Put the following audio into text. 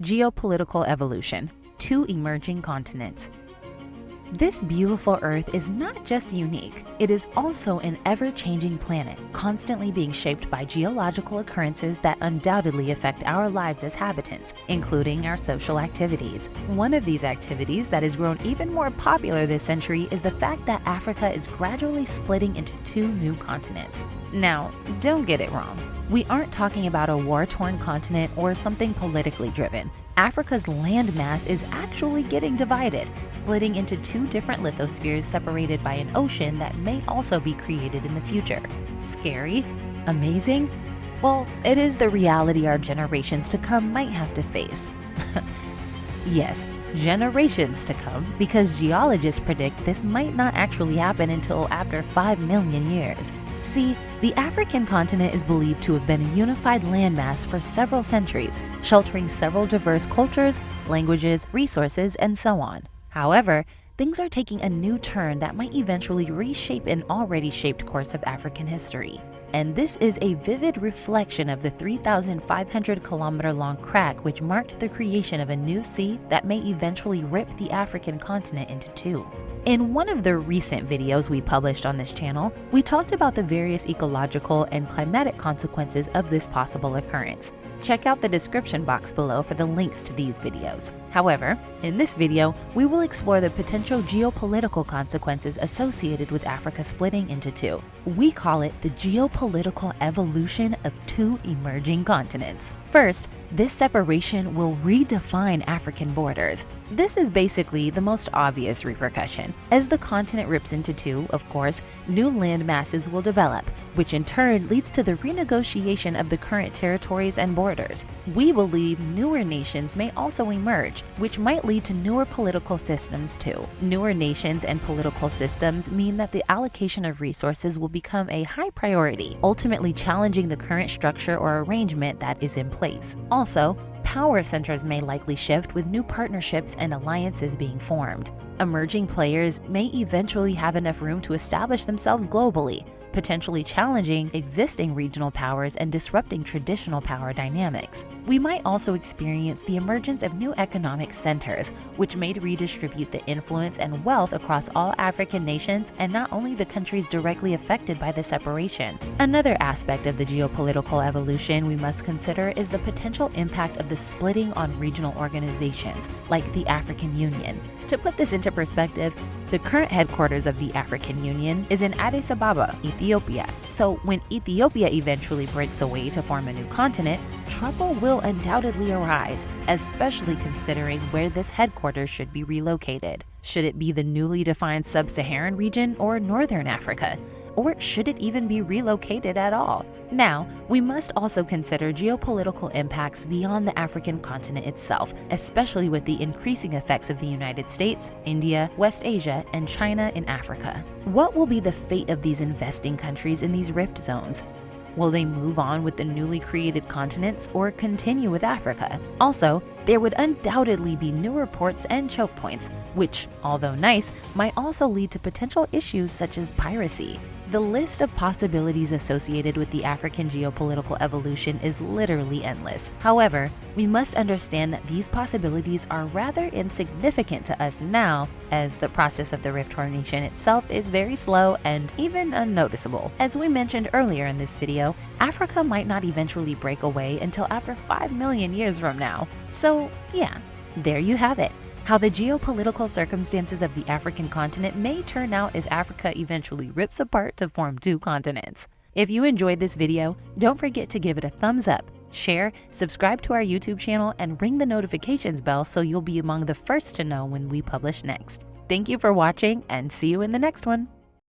Geopolitical evolution, two emerging continents. This beautiful Earth is not just unique, it is also an ever-changing planet, constantly being shaped by geological occurrences that undoubtedly affect our lives as habitants, including our social activities. One of these activities that has grown even more popular this century is the fact that Africa is gradually splitting into two new continents. Now, don't get it wrong. We aren't talking about a war-torn continent or something politically driven. Africa's landmass is actually getting divided, splitting into two different lithospheres separated by an ocean that may also be created in the future. Scary? Amazing? Well, it is the reality our generations to come might have to face. Yes, generations to come, because geologists predict this might not actually happen until after 5 million years. See, the African continent is believed to have been a unified landmass for several centuries, sheltering several diverse cultures, languages, resources, and so on. However, things are taking a new turn that might eventually reshape an already shaped course of African history. And this is a vivid reflection of the 3,500-kilometer-long crack which marked the creation of a new sea that may eventually rip the African continent into two. In one of the recent videos we published on this channel, we talked about the various ecological and climatic consequences of this possible occurrence. Check out the description box below for the links to these videos. However, in this video, we will explore the potential geopolitical consequences associated with Africa splitting into two. We call it the geopolitical evolution of two emerging continents. First, this separation will redefine African borders. This is basically the most obvious repercussion. As the continent rips into two, of course, new land masses will develop, which in turn leads to the renegotiation of the current territories and borders. We believe newer nations may also emerge, which might lead to newer political systems too. Newer nations and political systems mean that the allocation of resources will become a high priority, ultimately challenging the current structure or arrangement that is in place. Also, power centers may likely shift with new partnerships and alliances being formed. Emerging players may eventually have enough room to establish themselves globally, potentially challenging existing regional powers and disrupting traditional power dynamics. We might also experience the emergence of new economic centers, which may redistribute the influence and wealth across all African nations and not only the countries directly affected by the separation. Another aspect of the geopolitical evolution we must consider is the potential impact of the splitting on regional organizations, like the African Union. To put this into perspective, the current headquarters of the African Union is in Addis Ababa, Ethiopia. So when Ethiopia eventually breaks away to form a new continent, trouble will undoubtedly arise, especially considering where this headquarters should be relocated. Should it be the newly defined sub-Saharan region or Northern Africa? Or should it even be relocated at all? Now, we must also consider geopolitical impacts beyond the African continent itself, especially with the increasing effects of the United States, India, West Asia, and China in Africa. What will be the fate of these investing countries in these rift zones? Will they move on with the newly created continents or continue with Africa? Also, there would undoubtedly be newer ports and choke points, which, although nice, might also lead to potential issues such as piracy. The list of possibilities associated with the African geopolitical evolution is literally endless. However, we must understand that these possibilities are rather insignificant to us now, as the process of the rift formation itself is very slow and even unnoticeable. As we mentioned earlier in this video, Africa might not eventually break away until after 5 million years from now. So yeah, there you have it. How the geopolitical circumstances of the African continent may turn out if Africa eventually rips apart to form two continents. If you enjoyed this video, don't forget to give it a thumbs up, share, subscribe to our YouTube channel, and ring the notifications bell so you'll be among the first to know when we publish next. Thank you for watching, and see you in the next one.